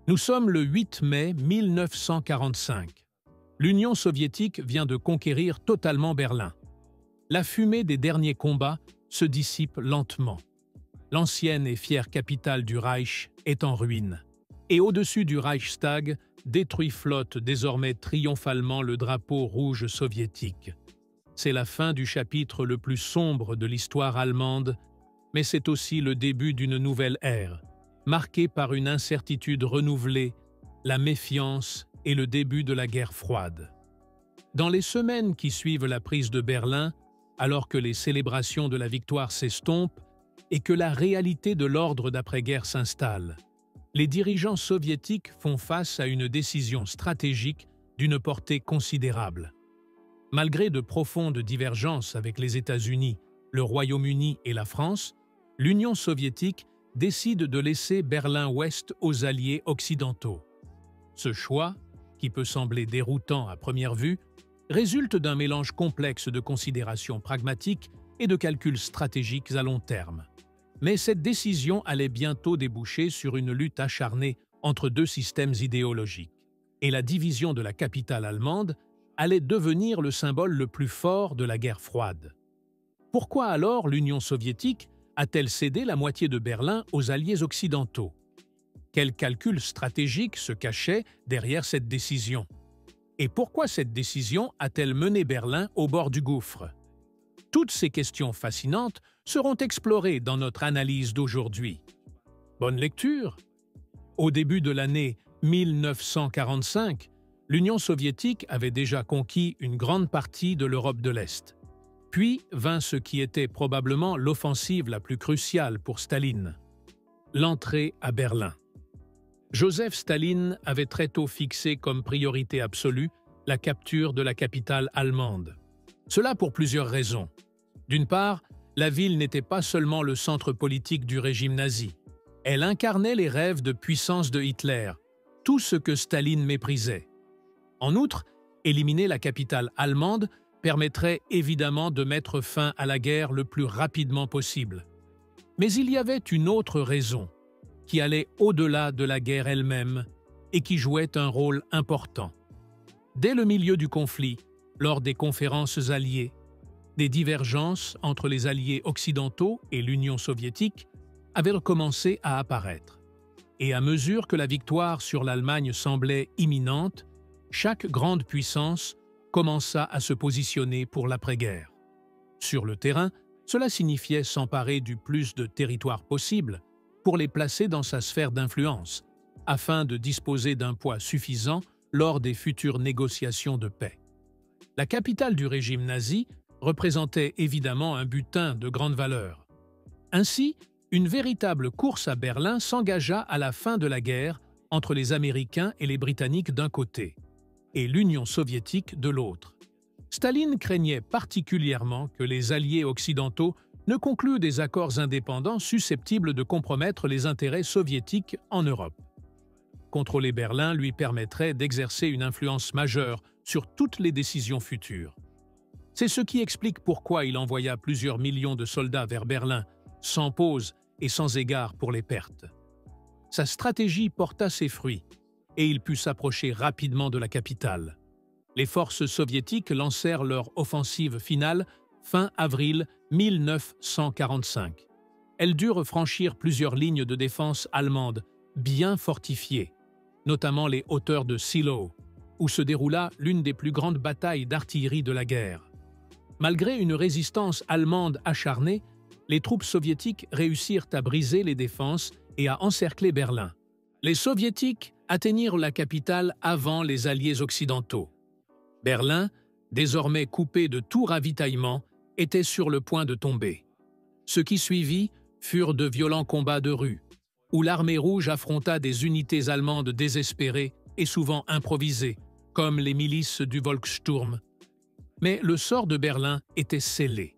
Nous sommes le 8 mai 1945. L'Union soviétique vient de conquérir totalement Berlin. La fumée des derniers combats se dissipe lentement. L'ancienne et fière capitale du Reich est en ruine. Et au-dessus du Reichstag, détruit flotte désormais triomphalement le drapeau rouge soviétique. C'est la fin du chapitre le plus sombre de l'histoire allemande, mais c'est aussi le début d'une nouvelle ère, marquée par une incertitude renouvelée, la méfiance et le début de la guerre froide. Dans les semaines qui suivent la prise de Berlin, alors que les célébrations de la victoire s'estompent et que la réalité de l'ordre d'après-guerre s'installe, les dirigeants soviétiques font face à une décision stratégique d'une portée considérable. Malgré de profondes divergences avec les États-Unis, le Royaume-Uni et la France, l'Union soviétique décide de laisser Berlin-Ouest aux alliés occidentaux. Ce choix, qui peut sembler déroutant à première vue, résulte d'un mélange complexe de considérations pragmatiques et de calculs stratégiques à long terme. Mais cette décision allait bientôt déboucher sur une lutte acharnée entre deux systèmes idéologiques. Et la division de la capitale allemande allait devenir le symbole le plus fort de la guerre froide. Pourquoi alors l'Union soviétique a-t-elle cédé la moitié de Berlin aux alliés occidentaux? Quel calcul stratégique se cachait derrière cette décision? Et pourquoi cette décision a-t-elle mené Berlin au bord du gouffre? Toutes ces questions fascinantes seront explorées dans notre analyse d'aujourd'hui. Bonne lecture! Au début de l'année 1945, l'Union soviétique avait déjà conquis une grande partie de l'Europe de l'Est. Puis vint ce qui était probablement l'offensive la plus cruciale pour Staline, l'entrée à Berlin. Joseph Staline avait très tôt fixé comme priorité absolue la capture de la capitale allemande. Cela pour plusieurs raisons. D'une part, la ville n'était pas seulement le centre politique du régime nazi. Elle incarnait les rêves de puissance de Hitler, tout ce que Staline méprisait. En outre, éliminer la capitale allemande permettrait évidemment de mettre fin à la guerre le plus rapidement possible. Mais il y avait une autre raison, qui allait au-delà de la guerre elle-même et qui jouait un rôle important. Dès le milieu du conflit, lors des conférences alliées, des divergences entre les alliés occidentaux et l'Union soviétique avaient recommencé à apparaître. Et à mesure que la victoire sur l'Allemagne semblait imminente, chaque grande puissance commença à se positionner pour l'après-guerre. Sur le terrain, cela signifiait s'emparer du plus de territoires possible pour les placer dans sa sphère d'influence, afin de disposer d'un poids suffisant lors des futures négociations de paix. La capitale du régime nazi représentait évidemment un butin de grande valeur. Ainsi, une véritable course à Berlin s'engagea à la fin de la guerre entre les Américains et les Britanniques d'un côté, et l'Union soviétique de l'autre. Staline craignait particulièrement que les alliés occidentaux ne concluent des accords indépendants susceptibles de compromettre les intérêts soviétiques en Europe. Contrôler Berlin lui permettrait d'exercer une influence majeure sur toutes les décisions futures. C'est ce qui explique pourquoi il envoya plusieurs millions de soldats vers Berlin, sans pause et sans égard pour les pertes. Sa stratégie porta ses fruits, et il put s'approcher rapidement de la capitale. Les forces soviétiques lancèrent leur offensive finale fin avril 1945. Elles durent franchir plusieurs lignes de défense allemandes bien fortifiées, notamment les hauteurs de Seelow, où se déroula l'une des plus grandes batailles d'artillerie de la guerre. Malgré une résistance allemande acharnée, les troupes soviétiques réussirent à briser les défenses et à encercler Berlin. Les soviétiques atteignirent la capitale avant les alliés occidentaux. Berlin, désormais coupé de tout ravitaillement, était sur le point de tomber. Ce qui suivit furent de violents combats de rue, où l'armée rouge affronta des unités allemandes désespérées et souvent improvisées, comme les milices du Volkssturm. Mais le sort de Berlin était scellé.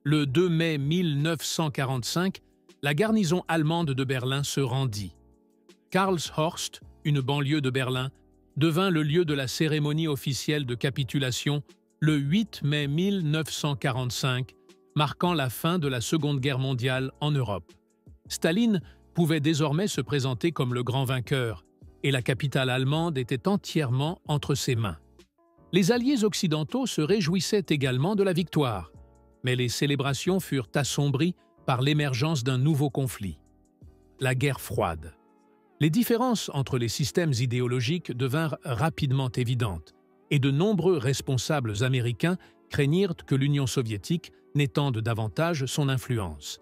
Le 2 mai 1945, la garnison allemande de Berlin se rendit. Karlshorst, une banlieue de Berlin, devint le lieu de la cérémonie officielle de capitulation le 8 mai 1945, marquant la fin de la Seconde Guerre mondiale en Europe. Staline pouvait désormais se présenter comme le grand vainqueur, et la capitale allemande était entièrement entre ses mains. Les alliés occidentaux se réjouissaient également de la victoire, mais les célébrations furent assombries par l'émergence d'un nouveau conflit, la guerre froide. Les différences entre les systèmes idéologiques devinrent rapidement évidentes, et de nombreux responsables américains craignirent que l'Union soviétique n'étende davantage son influence.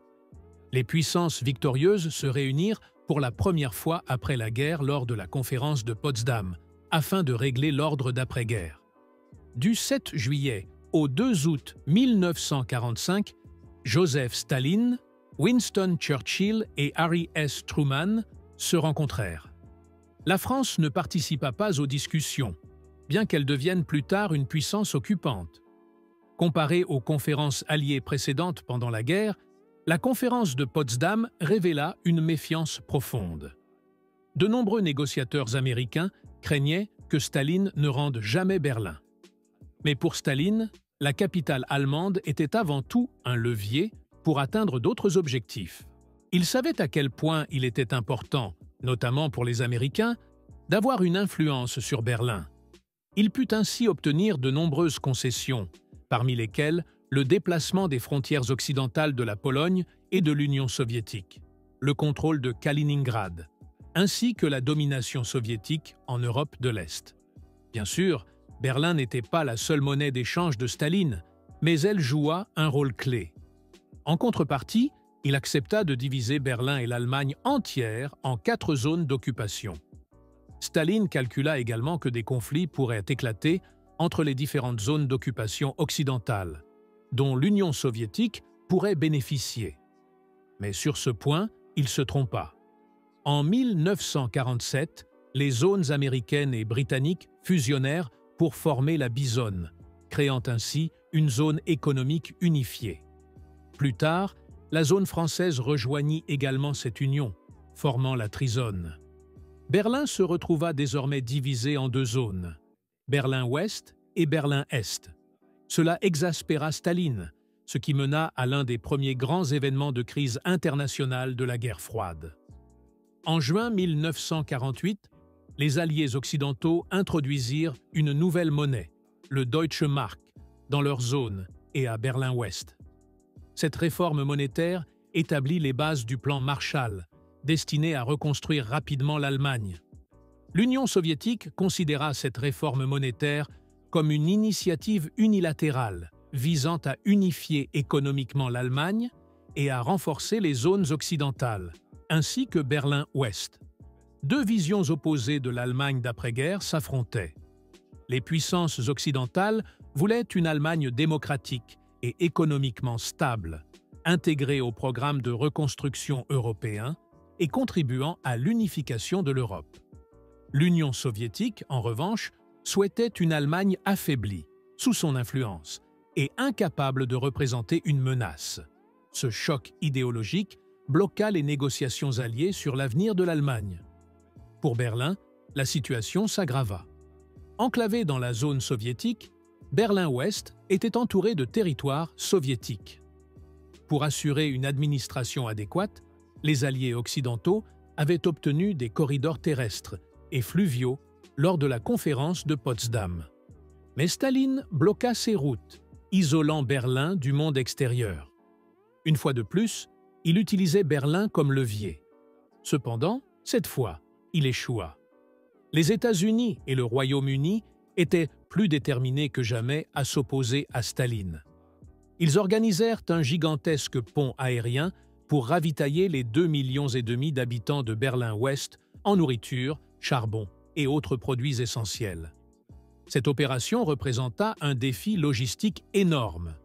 Les puissances victorieuses se réunirent pour la première fois après la guerre lors de la conférence de Potsdam, afin de régler l'ordre d'après-guerre. Du 7 juillet au 2 août 1945, Joseph Staline, Winston Churchill et Harry S. Truman se rencontrèrent. La France ne participa pas aux discussions, bien qu'elle devienne plus tard une puissance occupante. Comparée aux conférences alliées précédentes pendant la guerre, la conférence de Potsdam révéla une méfiance profonde. De nombreux négociateurs américains craignaient que Staline ne rende jamais Berlin. Mais pour Staline, la capitale allemande était avant tout un levier pour atteindre d'autres objectifs. Il savait à quel point il était important, notamment pour les Américains, d'avoir une influence sur Berlin. Il put ainsi obtenir de nombreuses concessions, parmi lesquelles le déplacement des frontières occidentales de la Pologne et de l'Union soviétique, le contrôle de Kaliningrad, ainsi que la domination soviétique en Europe de l'Est. Bien sûr, Berlin n'était pas la seule monnaie d'échange de Staline, mais elle joua un rôle clé. En contrepartie, il accepta de diviser Berlin et l'Allemagne entière en 4 zones d'occupation. Staline calcula également que des conflits pourraient éclater entre les différentes zones d'occupation occidentales, dont l'Union soviétique pourrait bénéficier. Mais sur ce point, il se trompa. En 1947, les zones américaines et britanniques fusionnèrent pour former la Bisonne, créant ainsi une zone économique unifiée. Plus tard, la zone française rejoignit également cette union, formant la Trizone. Berlin se retrouva désormais divisé en 2 zones, Berlin-Ouest et Berlin-Est. Cela exaspéra Staline, ce qui mena à l'un des premiers grands événements de crise internationale de la guerre froide. En juin 1948, les alliés occidentaux introduisirent une nouvelle monnaie, le Deutsche Mark, dans leur zone et à Berlin-Ouest. Cette réforme monétaire établit les bases du plan Marshall, destiné à reconstruire rapidement l'Allemagne. L'Union soviétique considéra cette réforme monétaire comme une initiative unilatérale visant à unifier économiquement l'Allemagne et à renforcer les zones occidentales, ainsi que Berlin-Ouest. 2 visions opposées de l'Allemagne d'après-guerre s'affrontaient. Les puissances occidentales voulaient une Allemagne démocratique et économiquement stable, intégrée au programme de reconstruction européen et contribuant à l'unification de l'Europe. L'Union soviétique, en revanche, souhaitait une Allemagne affaiblie, sous son influence, et incapable de représenter une menace. Ce choc idéologique bloqua les négociations alliées sur l'avenir de l'Allemagne. Pour Berlin, la situation s'aggrava. Enclavé dans la zone soviétique, Berlin-Ouest était entouré de territoires soviétiques. Pour assurer une administration adéquate, les alliés occidentaux avaient obtenu des corridors terrestres et fluviaux lors de la conférence de Potsdam. Mais Staline bloqua ces routes, isolant Berlin du monde extérieur. Une fois de plus, il utilisait Berlin comme levier. Cependant, cette fois, il échoua. Les États-Unis et le Royaume-Uni étaient plus déterminés que jamais à s'opposer à Staline. Ils organisèrent un gigantesque pont aérien pour ravitailler les 2,5 millions d'habitants de Berlin-Ouest en nourriture, charbon et autres produits essentiels. Cette opération représenta un défi logistique énorme.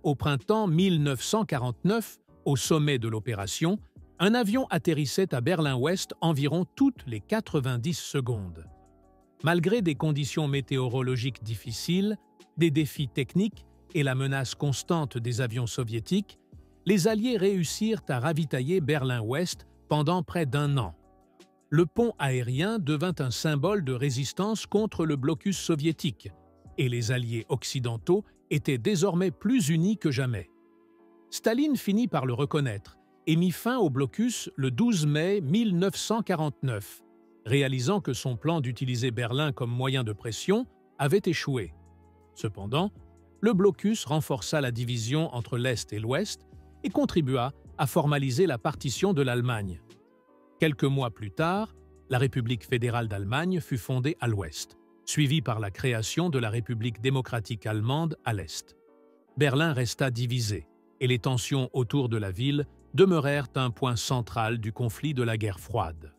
Au printemps 1949, au sommet de l'opération, un avion atterrissait à Berlin-Ouest environ toutes les 90 secondes. Malgré des conditions météorologiques difficiles, des défis techniques et la menace constante des avions soviétiques, les Alliés réussirent à ravitailler Berlin-Ouest pendant près d'1 an. Le pont aérien devint un symbole de résistance contre le blocus soviétique, et les Alliés occidentaux étaient désormais plus unis que jamais. Staline finit par le reconnaître et mit fin au blocus le 12 mai 1949, réalisant que son plan d'utiliser Berlin comme moyen de pression avait échoué. Cependant, le blocus renforça la division entre l'Est et l'Ouest et contribua à formaliser la partition de l'Allemagne. Quelques mois plus tard, la République fédérale d'Allemagne fut fondée à l'Ouest, suivie par la création de la République démocratique allemande à l'Est. Berlin resta divisé, et les tensions autour de la ville demeurèrent un point central du conflit de la guerre froide.